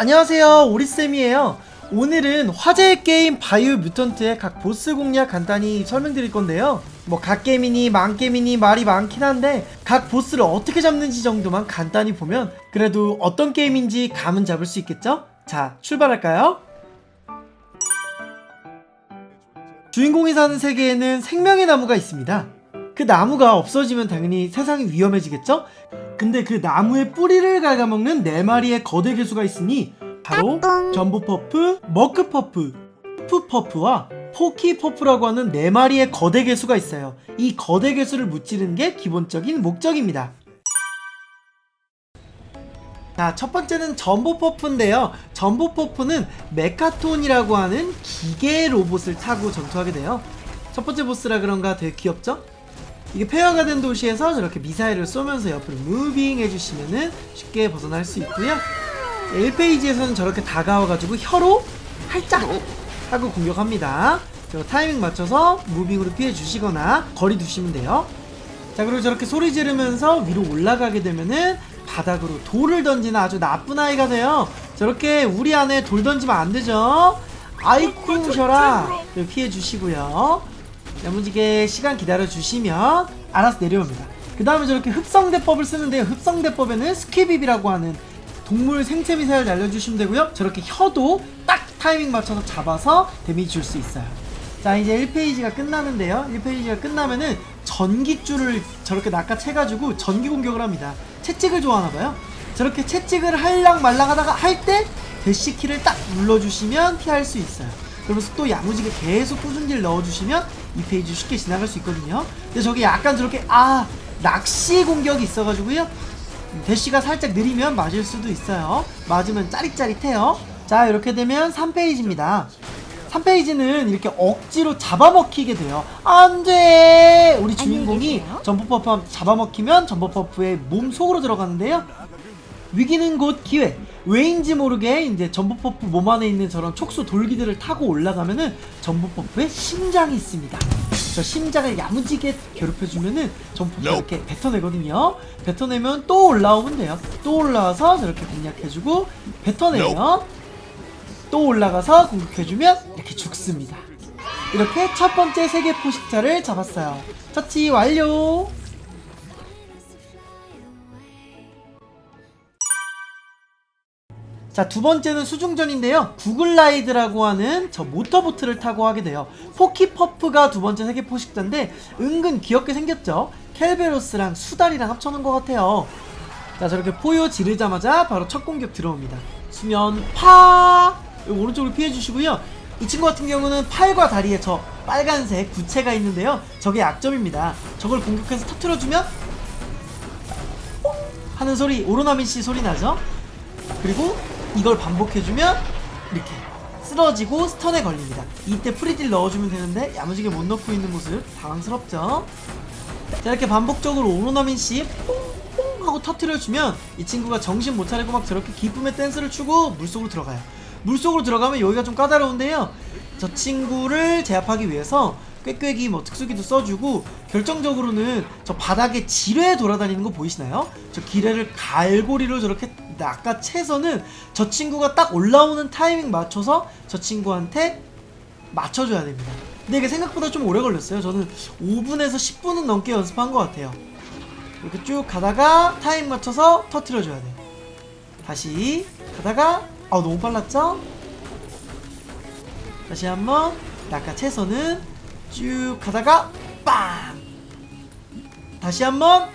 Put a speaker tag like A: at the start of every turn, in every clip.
A: 안녕하세요, 오리쌤이에요. 오늘은 화제의 게임 바이오 뮤턴트의 각 보스 공략 간단히 설명드릴 건데요. 각 게임이니 망게임이니 말이 많긴 한데 각 보스를 어떻게 잡는지 정도만 간단히 보면 그래도 어떤 게임인지 감은 잡을 수 있겠죠? 자, 출발할까요? 주인공이 사는 세계에는 생명의 나무가 있습니다. 그 나무가 없어지면 당연히 세상이 위험해지겠죠? 근데 그 나무의 뿌리를 갉아먹는 4마리의 거대 괴수가 있으니 바로 전보퍼프, 머크퍼프, 푸퍼프와 포키퍼프라고 하는 4마리의 거대 괴수가 있어요. 이 거대 괴수를 무찌르는 게 기본적인 목적입니다. 자, 첫 번째는 전보퍼프인데요. 전보퍼프는 메카톤이라고 하는 기계 로봇을 타고 전투하게 돼요. 첫 번째 보스라 그런가 되게 귀엽죠? 이게 폐허가 된 도시에서 저렇게 미사일을 쏘면서 옆으로 무빙 해주시면은 쉽게 벗어날 수 있고요. 1페이지에서는 저렇게 다가와가지고 혀로 활짝 하고 공격합니다. 저 타이밍 맞춰서 무빙으로 피해주시거나 거리 두시면 돼요. 자, 그리고 저렇게 소리 지르면서 위로 올라가게 되면은 바닥으로 돌을 던지는 아주 나쁜 아이가 돼요. 저렇게 우리 안에 돌 던지면 안 되죠. 아이쿠 셔라. 피해주시고요. 야무지게 시간 기다려주시면 알아서 내려옵니다. 그 다음에 저렇게 흡성대법을 쓰는데요. 흡성대법에는 스퀴빕이라고 하는 동물 생체 미사일 날려주시면 되고요. 저렇게 혀도 딱 타이밍 맞춰서 잡아서 데미지 줄 수 있어요. 자, 이제 1페이지가 끝나는데요. 1페이지가 끝나면은 전기줄을 저렇게 낚아채가지고 전기 공격을 합니다. 채찍을 좋아하나봐요. 저렇게 채찍을 할랑 말랑 하다가 할 때 대시키를 딱 눌러주시면 피할 수 있어요. 그러면서 또 야무지게 계속 꾸준히를 넣어주시면 이 페이지 쉽게 지나갈 수 있거든요. 근데 저게 약간 저렇게 낚시 공격이 있어가지고요. 대시가 살짝 느리면 맞을 수도 있어요. 맞으면 짜릿짜릿해요. 자, 이렇게 되면 3페이지입니다 3페이지는 이렇게 억지로 잡아먹히게 돼요. 안돼! 우리 주인공이 전보퍼프 잡아먹히면 전보퍼프의 몸 속으로 들어가는데요. 위기는 곧 기회. 왜인지 모르게 이제 전보퍼프 몸 안에 있는 저런 촉수 돌기들을 타고 올라가면은 전보퍼프의 심장이 있습니다. 저 심장을 야무지게 괴롭혀주면은 전보퍼프가 이렇게 뱉어내거든요. 뱉어내면 또 올라오면 돼요. 또 올라와서 저렇게 공략해주고 뱉어내면 또 올라가서 공격해주면 이렇게 죽습니다. 이렇게 첫 번째 세계 포식자를 잡았어요. 처치 완료! 자, 두 번째는 수중전인데요. 구글라이드라고 하는 저 모터보트를 타고 하게 돼요. 포키퍼프가 두 번째 세계 포식자인데 은근 귀엽게 생겼죠? 켈베로스랑 수달이랑 합쳐놓은 것 같아요. 자, 저렇게 포효 지르자마자 바로 첫 공격 들어옵니다. 수면 파! 오른쪽으로 피해주시고요. 이 친구 같은 경우는 팔과 다리에 저 빨간색 구체가 있는데요. 저게 약점입니다. 저걸 공격해서 터트려주면 하는 소리, 오로나민씨 소리 나죠? 그리고 이걸 반복해주면 이렇게 쓰러지고 스턴에 걸립니다. 이때 프리딜 넣어주면 되는데 야무지게 못 넣고 있는 모습 당황스럽죠? 자, 이렇게 반복적으로 오로나민씨 퐁퐁 하고 터트려주면 이 친구가 정신 못 차리고 막 저렇게 기쁨의 댄스를 추고 물속으로 들어가요. 물속으로 들어가면 여기가 좀 까다로운데요. 저 친구를 제압하기 위해서 꾀꾀기 특수기도 써주고 결정적으로는 저 바닥에 지뢰 돌아다니는 거 보이시나요? 저 기뢰를 갈고리로 저렇게 낚아채서는 저 친구가 딱 올라오는 타이밍 맞춰서 저 친구한테 맞춰줘야 됩니다. 근데 이게 생각보다 좀 오래 걸렸어요. 저는 5분에서 10분은 넘게 연습한 것 같아요. 이렇게 쭉 가다가 타이밍 맞춰서 터트려줘야 돼요. 다시 가다가 너무 빨랐죠? 다시 한번 낚아채서는 쭉 가다가 빵! 다시 한번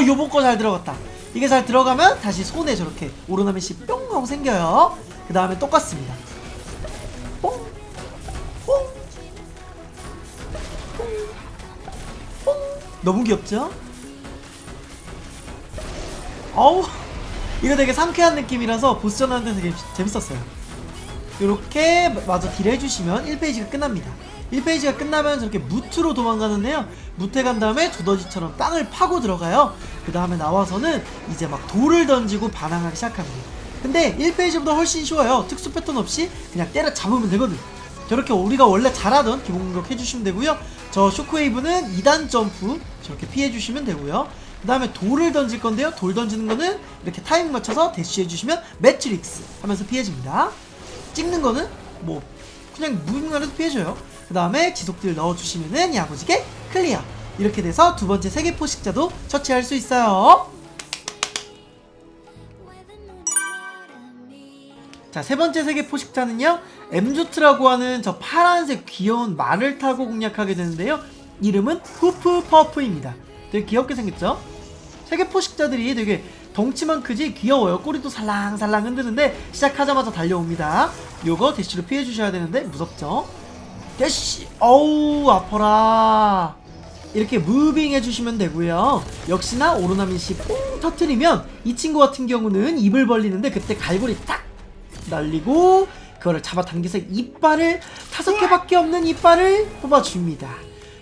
A: 요번 거 잘 들어갔다. 이게 잘 들어가면 다시 손에 저렇게 오로나민씨 뿅 하고 생겨요. 그 다음에 똑같습니다. 뽕! 뽕! 뽕! 뽕! 너무 귀엽죠? 이거 되게 상쾌한 느낌이라서 보스전 하는데 되게 재밌었어요. 이렇게 마저 딜 해주시면 1페이지가 끝납니다. 1페이지가 끝나면 저렇게 무트로 도망가는데요. 무트에 간 다음에 두더지처럼 땅을 파고 들어가요. 그 다음에 나와서는 이제 막 돌을 던지고 반항하기 시작합니다. 근데 1페이지보다 훨씬 쉬워요. 특수 패턴 없이 그냥 때려 잡으면 되거든. 저렇게 우리가 원래 잘하던 기본 공격 해주시면 되고요. 저 쇼크웨이브는 2단 점프 저렇게 피해주시면 되고요. 그 다음에 돌을 던질 건데요. 돌 던지는 거는 이렇게 타이밍 맞춰서 대쉬 해주시면 매트릭스 하면서 피해집니다. 찍는 거는 뭐 그냥 무빙만 해도 피해줘요. 그 다음에 지속딜 넣어주시면은 야무지게 클리어. 이렇게 돼서 두 번째 세계 포식자도 처치할 수 있어요. 자, 세 번째 세계 포식자는요, 엠조트라고 하는 저 파란색 귀여운 말을 타고 공략하게 되는데요. 이름은 후프퍼프입니다. 되게 귀엽게 생겼죠? 세계 포식자들이 되게 덩치만 크지 귀여워요. 꼬리도 살랑살랑 흔드는데 시작하자마자 달려옵니다. 요거 대쉬로 피해주셔야 되는데 무섭죠? 대쉬! 어우 아파라. 이렇게 무빙 해주시면 되고요. 역시나 오로나민씨 뽕 터트리면 이 친구 같은 경우는 입을 벌리는데 그때 갈고리 딱 날리고 그거를 잡아당겨서 이빨을 5개밖에 없는 이빨을 뽑아줍니다.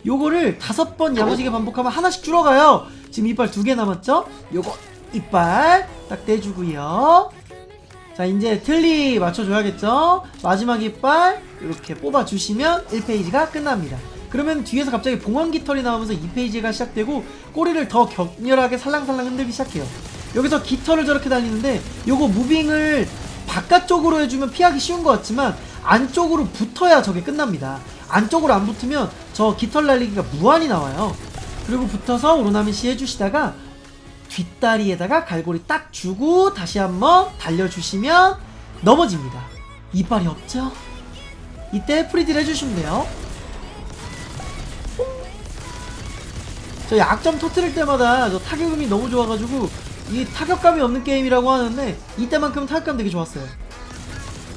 A: 요거를 5번 야무지게 반복하면 하나씩 줄어가요. 지금 이빨 2개 남았죠? 요거 이빨 딱 떼주고요. 자, 이제 틀리 맞춰줘야겠죠? 마지막 이빨 이렇게 뽑아주시면 1페이지가 끝납니다. 그러면 뒤에서 갑자기 봉황 깃털이 나오면서 2페이지가 시작되고 꼬리를 더 격렬하게 살랑살랑 흔들기 시작해요. 여기서 깃털을 저렇게 달리는데 요거 무빙을 바깥쪽으로 해주면 피하기 쉬운 것 같지만 안쪽으로 붙어야 저게 끝납니다. 안쪽으로 안 붙으면 저 깃털 날리기가 무한히 나와요. 그리고 붙어서 오로나민씨 해주시다가 뒷다리에다가 갈고리 딱 주고 다시 한번 달려주시면 넘어집니다. 이빨이 없죠? 이때 프리딜 해주시면 돼요. 저 약점 터트릴 때마다 저 타격음이 너무 좋아가지고 이 타격감이 없는 게임이라고 하는데 이때만큼은 타격감 되게 좋았어요.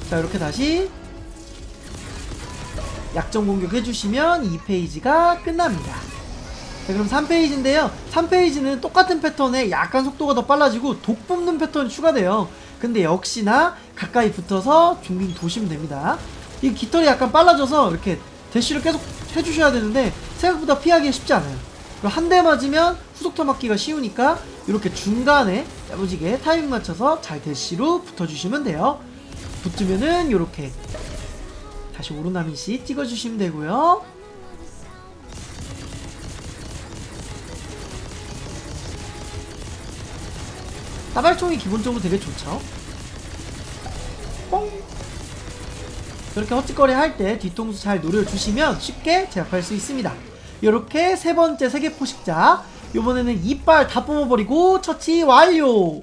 A: 자, 이렇게 다시 약점 공격 해주시면 2페이지가 끝납니다. 자, 그럼 3페이지인데요 3페이지는 똑같은 패턴에 약간 속도가 더 빨라지고 독 뿜는 패턴이 추가돼요. 근데 역시나 가까이 붙어서 중빙 도시면 됩니다. 이 깃털이 약간 빨라져서 이렇게 대쉬를 계속 해주셔야 되는데 생각보다 피하기가 쉽지 않아요. 한 대 맞으면 후속터 맞기가 쉬우니까 이렇게 중간에 야무지게 타이밍 맞춰서 잘 대쉬로 붙어주시면 돼요. 붙으면은 이렇게 다시 오로나민씨 찍어주시면 되고요. 따발총이 기본적으로 되게 좋죠. 뽕! 이렇게 헛짓거리 할 때 뒤통수 잘 노려주시면 쉽게 제압할 수 있습니다. 이렇게 세 번째 세계 포식자, 이번에는 이빨 다 뽑아버리고 처치 완료!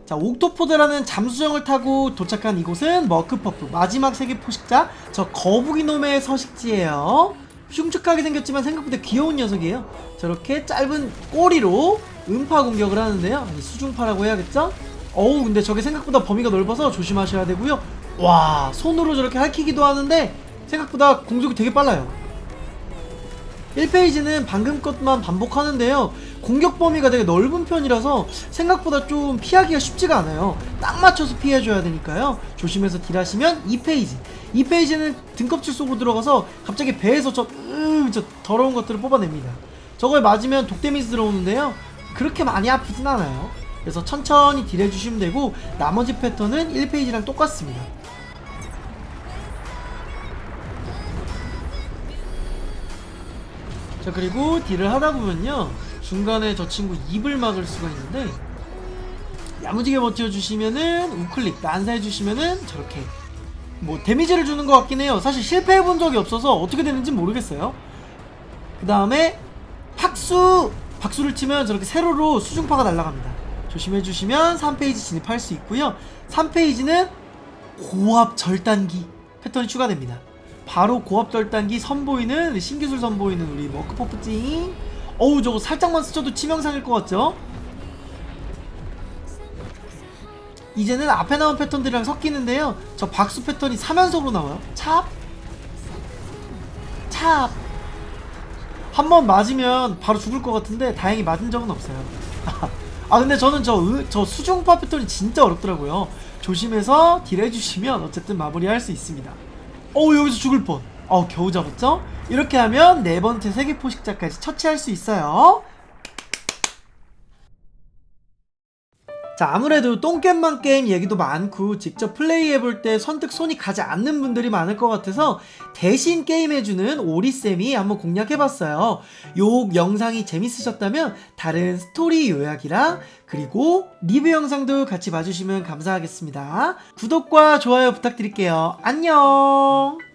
A: 자, 옥토포드라는 잠수정을 타고 도착한 이곳은 머크퍼프, 마지막 세계 포식자, 저 거북이놈의 서식지예요. 흉측하게 생겼지만 생각보다 귀여운 녀석이에요. 저렇게 짧은 꼬리로 음파 공격을 하는데요. 아니, 수중파라고 해야겠죠? 어우, 근데 저게 생각보다 범위가 넓어서 조심하셔야 되고요. 와, 손으로 저렇게 핥히기도 하는데 생각보다 공속이 되게 빨라요. 1페이지는 방금 것만 반복하는데요. 공격 범위가 되게 넓은 편이라서 생각보다 좀 피하기가 쉽지가 않아요. 딱 맞춰서 피해줘야 되니까요. 조심해서 딜하시면 2페이지. 2페이지는 등껍질 속으로 들어가서 갑자기 배에서 저 더러운 것들을 뽑아냅니다. 저걸 맞으면 독 데미지 들어오는데요. 그렇게 많이 아프진 않아요. 그래서 천천히 딜해주시면 되고 나머지 패턴은 1페이지랑 똑같습니다. 자, 그리고 딜을 하다 보면요 중간에 저 친구 입을 막을 수가 있는데 야무지게 버텨주시면은 우클릭 난사해주시면은 저렇게 뭐 데미지를 주는 것 같긴 해요. 사실 실패해본 적이 없어서 어떻게 되는지 모르겠어요. 그 다음에 박수를 치면 저렇게 세로로 수중파가 날아갑니다. 조심해주시면 3페이지 진입할 수 있고요. 3페이지는 고압 절단기 패턴이 추가됩니다. 바로 고압 절단기 선보이는 신기술 선보이는 우리 머크퍼프찡. 어우, 저거 살짝만 스쳐도 치명상일 것 같죠? 이제는 앞에 나온 패턴들이랑 섞이는데요. 저 박수 패턴이 3연속으로 나와요. 찹! 찹! 한 번 맞으면 바로 죽을 것 같은데 다행히 맞은 적은 없어요. 아, 근데 저는 저 수중파 패턴이 진짜 어렵더라고요. 조심해서 딜 해주시면 어쨌든 마무리할 수 있습니다. 여기서 죽을 뻔. 겨우 잡았죠? 이렇게 하면 네 번째 세계 포식자까지 처치할 수 있어요. 자, 아무래도 똥겜만 게임 얘기도 많고 직접 플레이해볼 때 선뜻 손이 가지 않는 분들이 많을 것 같아서 대신 게임해주는 오리쌤이 한번 공략해봤어요. 요 영상이 재밌으셨다면 다른 스토리 요약이랑 그리고 리뷰 영상도 같이 봐주시면 감사하겠습니다. 구독과 좋아요 부탁드릴게요. 안녕.